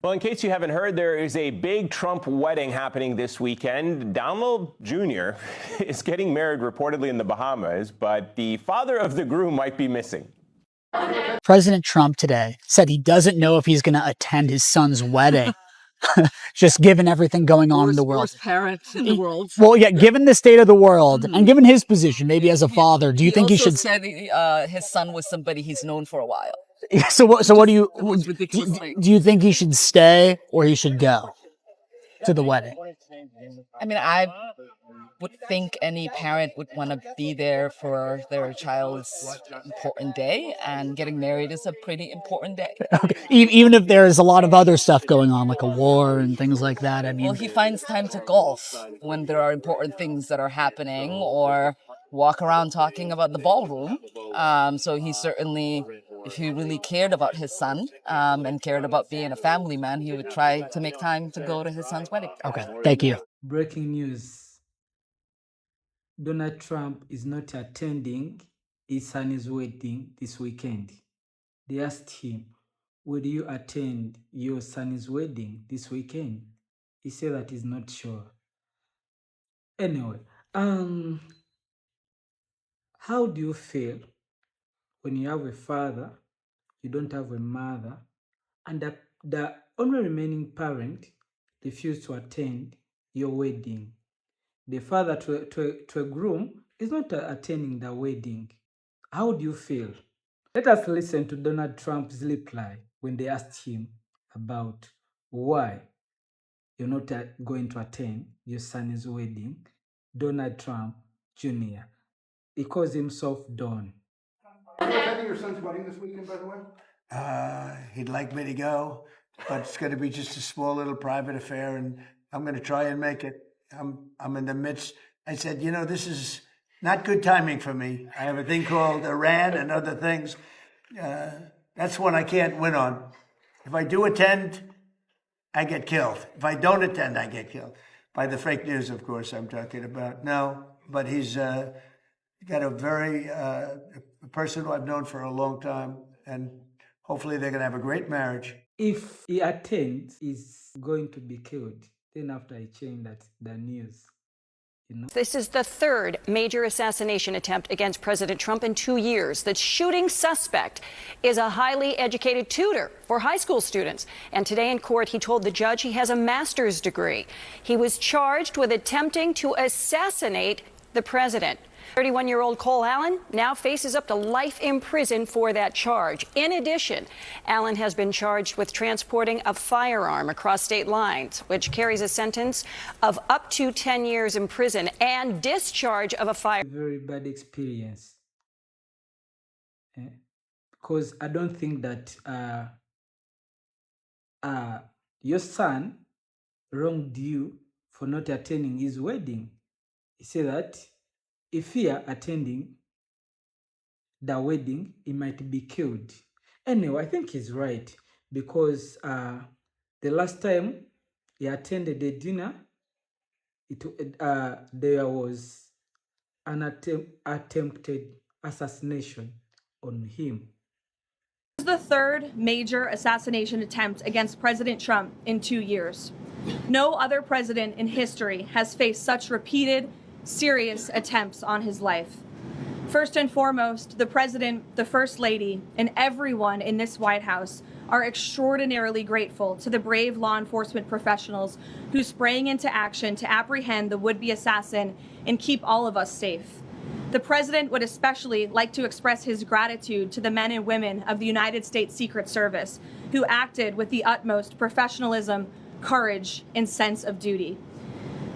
Well, in case you haven't heard, there is a big Trump wedding happening this weekend. Donald Jr. is getting married reportedly in the Bahamas, but the father of the groom might be missing. President Trump today said he doesn't know if he's going to attend his son's wedding, just given everything going on in the world. Worst parent in the world. Well, yeah, given the state of the world and given his position, maybe as a father, do you think he should? Said his son was somebody he's known for a while. So what do you? Ridiculously. Do you think he should stay or he should go to the wedding? I mean, I would think any parent would want to be there for their child's important day, and getting married is a pretty important day. Okay. Even if there's a lot of other stuff going on, like a war and things like that. I mean, Well, he finds time to golf when there are important things that are happening, or walk around talking about the ballroom. So he certainly, if he really cared about his son and cared about being a family man, he would try to make time to go to his son's wedding. okay, thank you. Breaking news. Donald Trump is not attending his son's wedding this weekend. They asked him, will you attend your son's wedding this weekend? He said that he's not sure. Anyway, how do you feel when you have a father, you don't have a mother, and the only remaining parent refused to attend your wedding? The father to a groom is not attending the wedding. How do you feel? Let us listen to Donald Trump's reply when they asked him about why you're not going to attend your son's wedding. Donald Trump Jr. He calls himself Don. Are you attending your son's wedding this weekend, by the way? He'd like me to go, but it's going to be just a small little private affair, and I'm going to try and make it. I'm in the midst. I said, this is not good timing for me. I have a thing called Iran and other things. That's one I can't win on. If I do attend, I get killed. If I don't attend, I get killed. By the fake news, of course, I'm talking about. No, but he's got a very a person who I've known for a long time, and hopefully they're going to have a great marriage. If he attends, he's going to be killed. Then after I changed the news. This is the third major assassination attempt against President Trump in 2 years. The shooting suspect is a highly educated tutor for high school students. And today in court, he told the judge he has a master's degree. He was charged with attempting to assassinate the president. 31-year-old Cole Allen now faces up to life in prison for that charge. In addition, Allen has been charged with transporting a firearm across state lines, which carries a sentence of up to 10 years in prison and discharge of a firearm. Very bad experience. Because I don't think that your son wronged you for not attending his wedding. He said that if he are attending the wedding, he might be killed. Anyway, I think he's right, because the last time he attended the dinner, there was an attempted assassination on him. This is the third major assassination attempt against President Trump in 2 years. No other president in history has faced such repeated, serious attempts on his life. First and foremost, the president, the first lady, and everyone in this White House are extraordinarily grateful to the brave law enforcement professionals who sprang into action to apprehend the would-be assassin and keep all of us safe. The president would especially like to express his gratitude to the men and women of the United States Secret Service who acted with the utmost professionalism, courage, and sense of duty.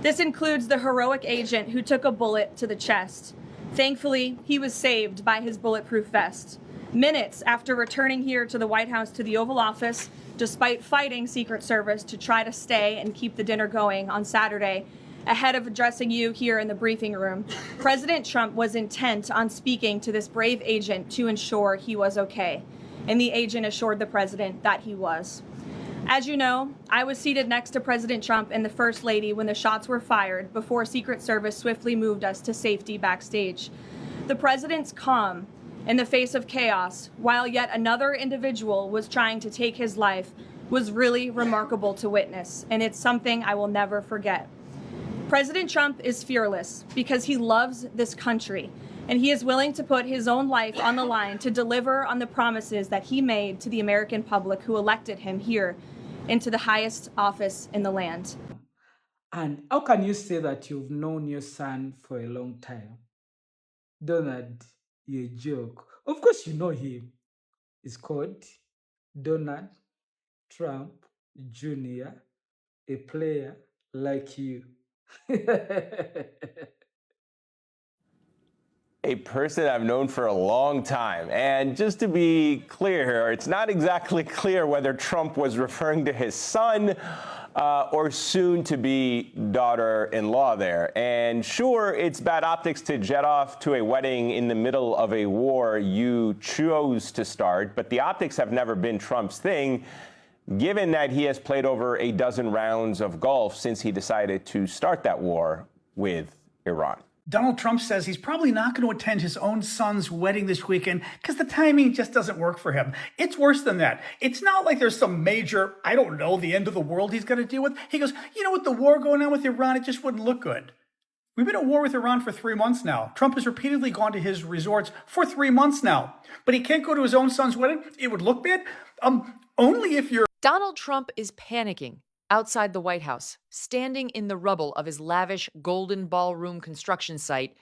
This includes the heroic agent who took a bullet to the chest. Thankfully, he was saved by his bulletproof vest. Minutes after returning here to the White House to the Oval Office, despite fighting Secret Service to try to stay and keep the dinner going on Saturday, ahead of addressing you here in the briefing room, President Trump was intent on speaking to this brave agent to ensure he was okay. And the agent assured the president that he was. As you know, I was seated next to President Trump and the First Lady when the shots were fired before Secret Service swiftly moved us to safety backstage. The president's calm in the face of chaos, while yet another individual was trying to take his life, was really remarkable to witness, and it's something I will never forget. President Trump is fearless because he loves this country, and he is willing to put his own life on the line to deliver on the promises that he made to the American public who elected him here into the highest office in the land. And how can you say that you've known your son for a long time? Donald, you're a joke. Of course you know him. It's called Donald Trump Jr., a player like you. A person I've known for a long time. And just to be clear here, it's not exactly clear whether Trump was referring to his son or soon-to-be daughter-in-law there. And sure, it's bad optics to jet off to a wedding in the middle of a war you chose to start, but the optics have never been Trump's thing, given that he has played over a dozen rounds of golf since he decided to start that war with Iran. Donald Trump says he's probably not going to attend his own son's wedding this weekend because the timing just doesn't work for him. It's worse than that. It's not like there's some major, I don't know, the end of the world he's got to deal with. He goes, you know, with the war going on with Iran, it just wouldn't look good. We've been at war with Iran for 3 months now. Trump has repeatedly gone to his resorts for 3 months now. But he can't go to his own son's wedding? It would look bad? Only if you're... Donald Trump is panicking outside the White House, standing in the rubble of his lavish Golden Ballroom construction site,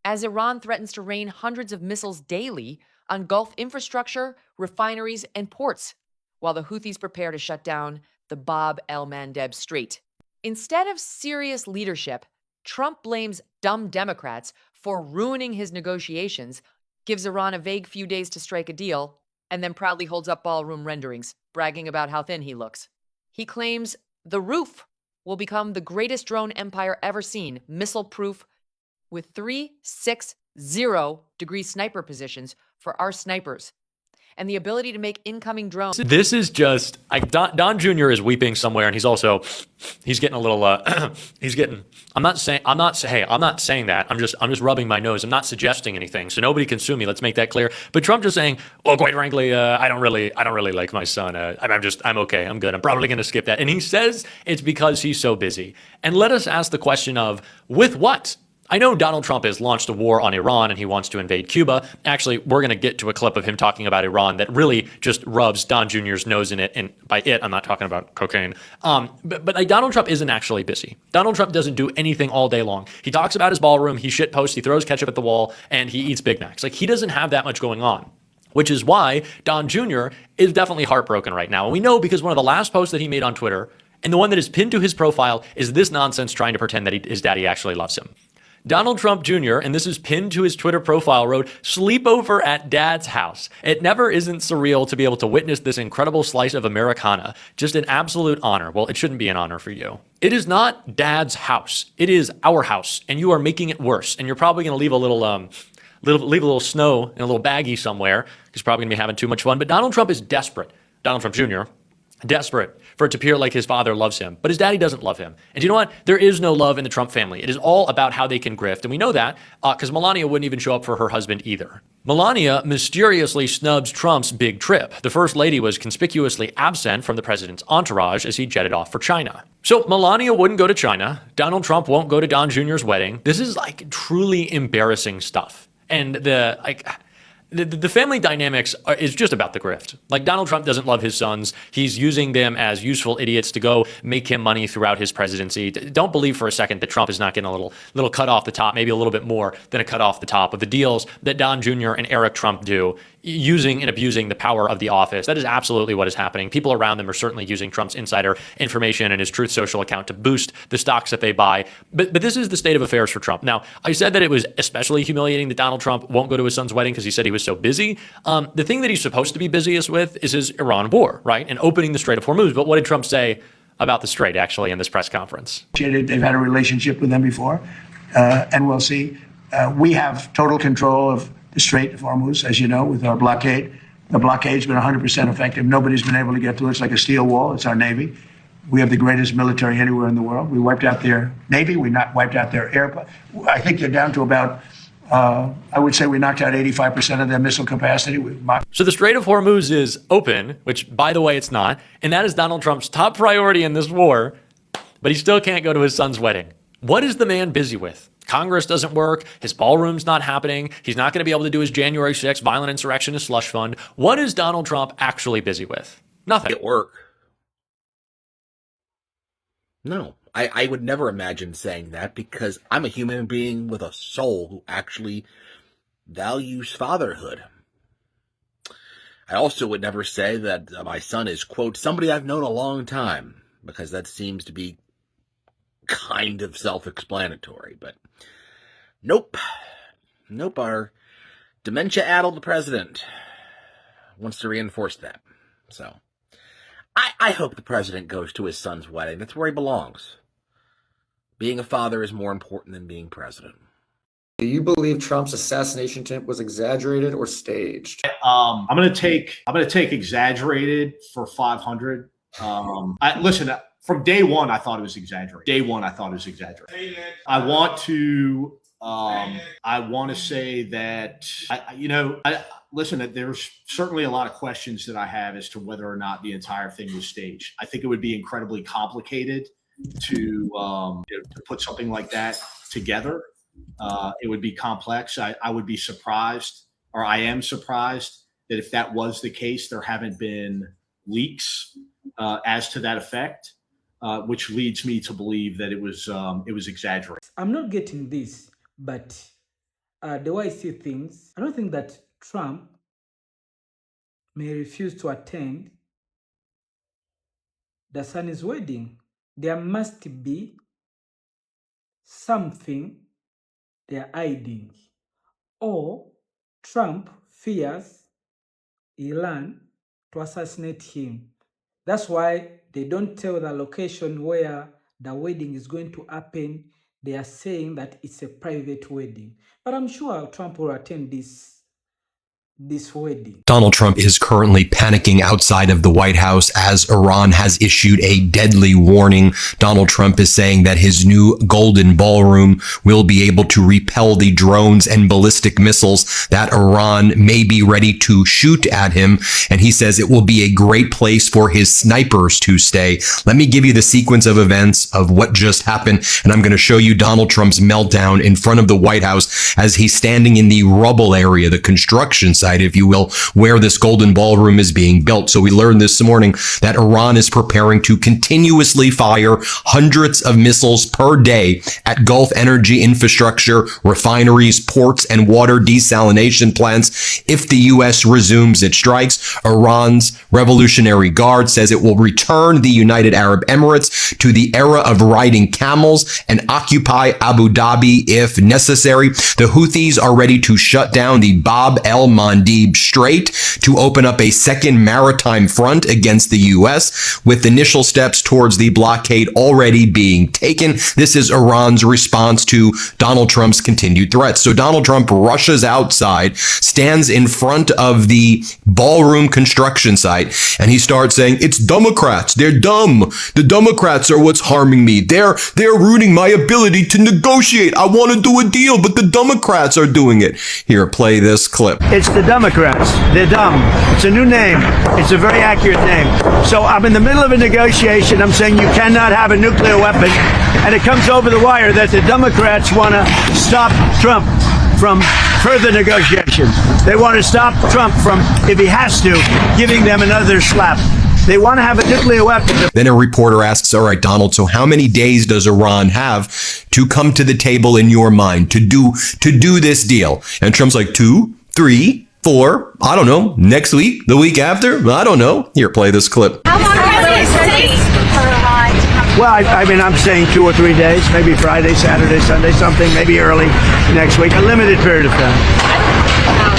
as Iran threatens to rain hundreds of missiles daily on Gulf infrastructure, refineries, and ports, while the Houthis prepare to shut down the Bab el-Mandeb Strait. Instead of serious leadership, Trump blames dumb Democrats for ruining his negotiations, gives Iran a vague few days to strike a deal, and then proudly holds up ballroom renderings, bragging about how thin he looks. He claims the roof will become the greatest drone empire ever seen, missile-proof, with 3 6-0-degree sniper positions for our snipers, and the ability to make incoming drones. This is just like Don Jr. is weeping somewhere, and he's getting a little I'm not saying that. I'm just rubbing my nose. I'm not suggesting anything, so nobody can sue me. Let's make that clear. But Trump just saying, well, quite frankly, I don't really like my son. I'm okay. I'm good. I'm probably going to skip that. And he says it's because he's so busy. And let us ask the question of, with what? I know Donald Trump has launched a war on Iran and he wants to invade Cuba. Actually, we're going to get to a clip of him talking about Iran that really just rubs Don Jr.'s nose in it. And by it, I'm not talking about cocaine. But Donald Trump isn't actually busy. Donald Trump doesn't do anything all day long. He talks about his ballroom, he shit posts, he throws ketchup at the wall, and he eats Big Macs. Like, he doesn't have that much going on. Which is why Don Jr. is definitely heartbroken right now. And we know because one of the last posts that he made on Twitter, and the one that is pinned to his profile, is this nonsense trying to pretend that his daddy actually loves him. Donald Trump Jr., and this is pinned to his Twitter profile, wrote, "Sleepover at Dad's house. It never isn't surreal to be able to witness this incredible slice of Americana. Just an absolute honor." Well, it shouldn't be an honor for you. It is not Dad's house. It is our house, and you are making it worse. And you're probably going to leave a little snow in a little baggie somewhere. He's probably going to be having too much fun. But Donald Trump is desperate. Donald Trump Jr., desperate for it to appear like his father loves him, but his daddy doesn't love him. And you know what? There is no love in the Trump family. It is all about how they can grift. And we know that because Melania wouldn't even show up for her husband either. Melania mysteriously snubs Trump's big trip. The first lady was conspicuously absent from the president's entourage as he jetted off for China. So Melania wouldn't go to China. Donald Trump won't go to Don Jr.'s wedding. This is like truly embarrassing stuff. And the family dynamics is just about the grift. Like, Donald Trump doesn't love his sons. He's using them as useful idiots to go make him money throughout his presidency. Don't believe for a second that Trump is not getting a little cut off the top, maybe a little bit more than a cut off the top of the deals that Don Jr. and Eric Trump do, using and abusing the power of the office. That is absolutely what is happening. People around them are certainly using Trump's insider information and his Truth Social account to boost the stocks that they buy. But this is the state of affairs for Trump. Now, I said that it was especially humiliating that Donald Trump won't go to his son's wedding because he said he was so busy. The thing that he's supposed to be busiest with is his Iran war, right? And opening the Strait of Hormuz. But what did Trump say about the Strait, actually, in this press conference? They've had a relationship with them before, and we'll see. We have total control of the Strait of Hormuz, as you know, with our blockade. The blockade's been 100% effective. Nobody's been able to get to it. It's like a steel wall. It's our Navy. We have the greatest military anywhere in the world. We wiped out their Navy. We not wiped out their air. I think they're down to about I would say we knocked out 85% of their missile capacity. So the Strait of Hormuz is open, which, by the way, it's not. And that is Donald Trump's top priority in this war. But he still can't go to his son's wedding. What is the man busy with? Congress doesn't work. His ballroom's not happening. He's not going to be able to do his January 6th violent insurrectionist slush fund. What is Donald Trump actually busy with? Nothing. At work. No, I would never imagine saying that, because I'm a human being with a soul who actually values fatherhood. I also would never say that my son is, quote, somebody I've known a long time, because that seems to be kind of self-explanatory. But nope. Our dementia-addled president wants to reinforce that. So I hope the president goes to his son's wedding. That's where he belongs. Being a father is more important than being president. Do you believe Trump's assassination attempt was exaggerated or staged? I'm gonna take exaggerated for 500. Listen, from day one, I thought it was exaggerated. I want to say that listen, there's certainly a lot of questions that I have as to whether or not the entire thing was staged. I think it would be incredibly complicated to put something like that together. It would be complex. I would be surprised, or I am surprised, that if that was the case, there haven't been leaks as to that effect, which leads me to believe that it was exaggerated. I'm not getting this, but the way I see things, I don't think that Trump may refuse to attend the son's wedding. There must be something they're hiding, or Trump fears Iran to assassinate him. That's why they don't tell the location where the wedding is going to happen. They are saying that it's a private wedding. But I'm sure Trump will attend this wedding. Donald Trump is currently panicking outside of the White House as Iran has issued a deadly warning. Donald Trump is saying that his new golden ballroom will be able to repel the drones and ballistic missiles that Iran may be ready to shoot at him. And he says it will be a great place for his snipers to stay. Let me give you the sequence of events of what just happened. And I'm going to show you Donald Trump's meltdown in front of the White House as he's standing in the rubble area, the construction site, if you will, where this golden ballroom is being built. So we learned this morning that Iran is preparing to continuously fire hundreds of missiles per day at Gulf energy infrastructure, refineries, ports, and water desalination plants. If the U.S. resumes its strikes, Iran's Revolutionary Guard says it will return the United Arab Emirates to the era of riding camels and occupy Abu Dhabi if necessary. The Houthis are ready to shut down the Bab el-Mandeb Strait to open up a second maritime front against the U.S., with initial steps towards the blockade already being taken. This is Iran's response to Donald Trump's continued threats. So Donald Trump rushes outside, stands in front of the ballroom construction site, and he starts saying, "It's Democrats. They're dumb. The Democrats are what's harming me. They're ruining my ability to negotiate. I want to do a deal, but the Democrats are doing it." Here, play this clip. It's the Democrats. They're dumb. It's a new name. It's a very accurate name. So I'm in the middle of a negotiation. I'm saying you cannot have a nuclear weapon. And it comes over the wire that the Democrats want to stop Trump from further negotiations. They want to stop Trump from, if he has to, giving them another slap. They want to have a nuclear weapon. Then a reporter asks, all right, Donald, so how many days does Iran have to come to the table in your mind to do this deal? And Trump's like, 2, 3, 4, I don't know, next week, the week after, I don't know. Here, play this clip. How long does it take for Iran to come? Well, I mean, I'm saying 2 or 3 days, maybe Friday, Saturday, Sunday, something, maybe early next week, a limited period of time.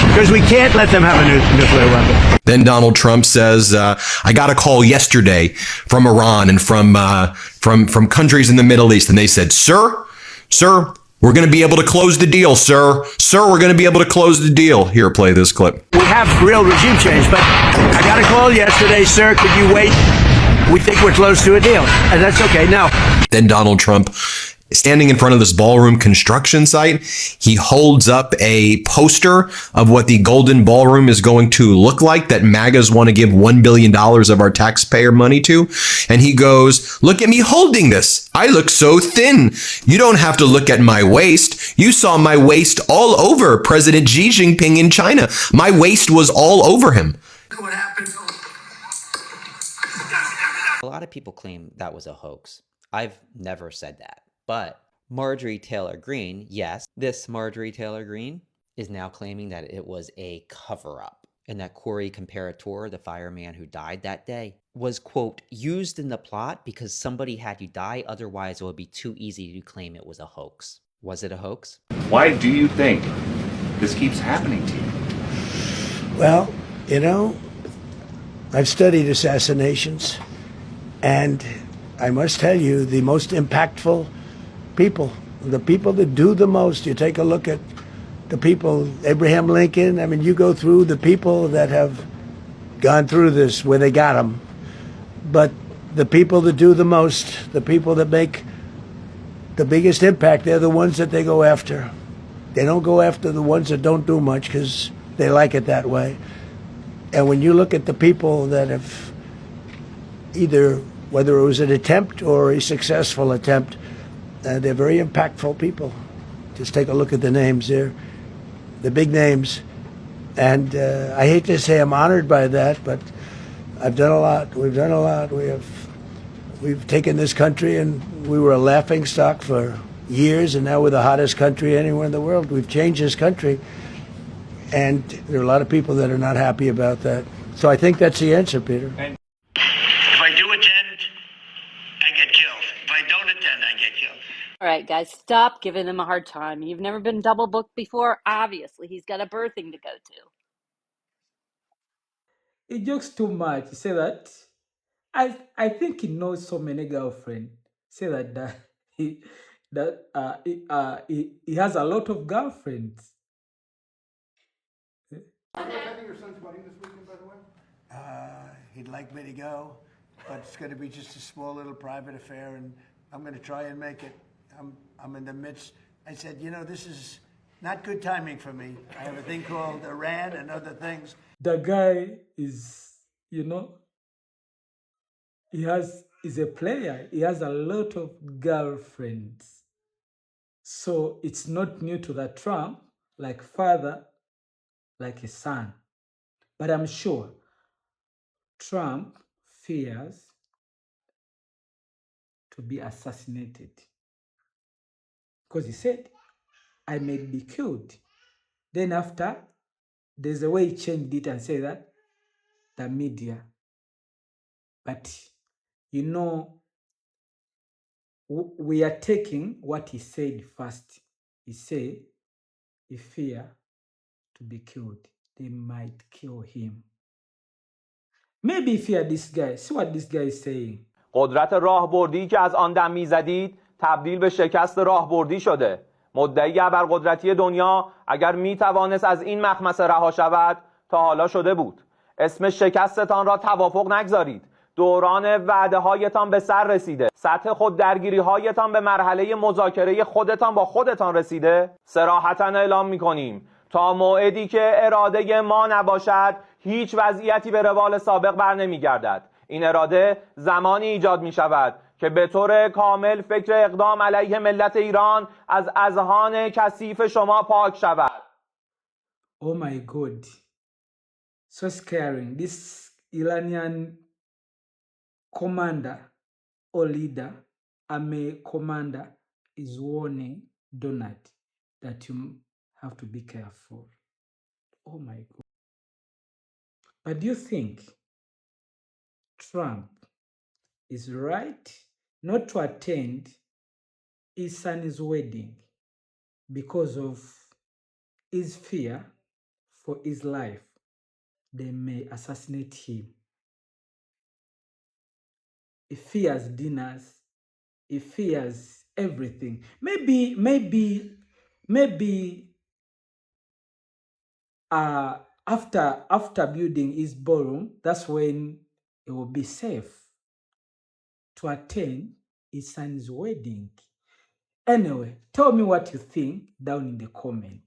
Because we can't let them have a nuclear weapon. Then Donald Trump says, I got a call yesterday from Iran and from countries in the Middle East. And they said, sir, we're going to be able to close the deal, sir. Sir, we're going to be able to close the deal. Here, play this clip. We have real regime change, but I got a call yesterday, sir. Could you wait? We think we're close to a deal. And that's okay. Now. Then Donald Trump Standing in front of this ballroom construction site, he holds up a poster of what the Golden Ballroom is going to look like that MAGAs want to give $1 billion of our taxpayer money to. And he goes, "Look at me holding this. I look so thin. You don't have to look at my waist. You saw my waist all over President Xi Jinping in China. My waist was all over him." What happened? A lot of people claim that was a hoax. I've never said that. But Marjorie Taylor Greene, yes, this Marjorie Taylor Greene is now claiming that it was a cover-up and that Corey Comparator, the fireman who died that day, was, quote, used in the plot because somebody had to die, otherwise it would be too easy to claim it was a hoax. Was it a hoax? Why do you think this keeps happening to you? Well, you know, I've studied assassinations, and I must tell you, the most impactful people, the people that do the most, you take a look at the people, Abraham Lincoln, I mean, you go through the people that have gone through this where they got them, but the people that do the most, the people that make the biggest impact, they're the ones that they go after. They don't go after the ones that don't do much because they like it that way. And when you look at the people that have either, whether it was an attempt or a successful attempt, they're very impactful people. Just take a look at the names there, the big names. And I hate to say I'm honored by that, but I've done a lot. We've done a lot. We've taken this country, and we were a laughing stock for years, and now we're the hottest country anywhere in the world. We've changed this country, and there are a lot of people that are not happy about that. So I think that's the answer, Peter. If I do attend, I get killed. If I don't attend, I get killed. All right, guys, stop giving him a hard time. You've never been double booked before? Obviously, he's got a birthing to go to. He jokes too much. He say that I think he knows so many girlfriends. Say that he has a lot of girlfriends. He'd like me to go, but it's going to be just a small little private affair, and I'm going to try and make it. I'm in the midst. I said, you know, this is not good timing for me. I have a thing called Iran and other things. The guy is, you know, is a player. He has a lot of girlfriends. So it's not new to the Trump, like father, like a son. But I'm sure Trump fears to be assassinated. Because he said, I may be killed. Then after, there's a way he changed it and said that the media. But, you know, we are taking what he said first. He said, he fear to be killed. They might kill him. Maybe fear this guy. See what this guy is saying. قدرت راهبردی که از آن دم میزدید تبدیل به شکست راهبردی شده. مدعی ابرقدرتی دنیا اگر میتوانست از این مخمسه رها شود تا حالا شده بود. اسم شکستتان را توافق نگذارید. دوران وعده هایتان به سر رسیده. سطح خود درگیری هایتان به مرحله مذاکره خودتان با خودتان رسیده. صراحتاً اعلام میکنیم تا موعدی که اراده ما نباشد هیچ وضعیتی به روال سابق بر نمیگردد. این اراده زمانی ایجاد می شود که به طور کامل فکر اقدام علیه ملت ایران از اذهان کثیف شما پاک شود. Oh my God. So scaring. This Iranian commander or leader, army commander, is warning Donald that you have to be careful. Oh my God. But do you think Trump is right not to attend his son's wedding because of his fear for his life? They may assassinate him. He fears dinners. He fears everything. Maybe after building his ballroom, that's when it will be safe to attend his son's wedding. Anyway, tell me what you think down in the comment.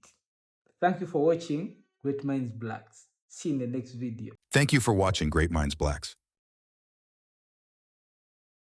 Thank you for watching Great Minds Blacks. See you in the next video. Thank you for watching Great Minds Blacks.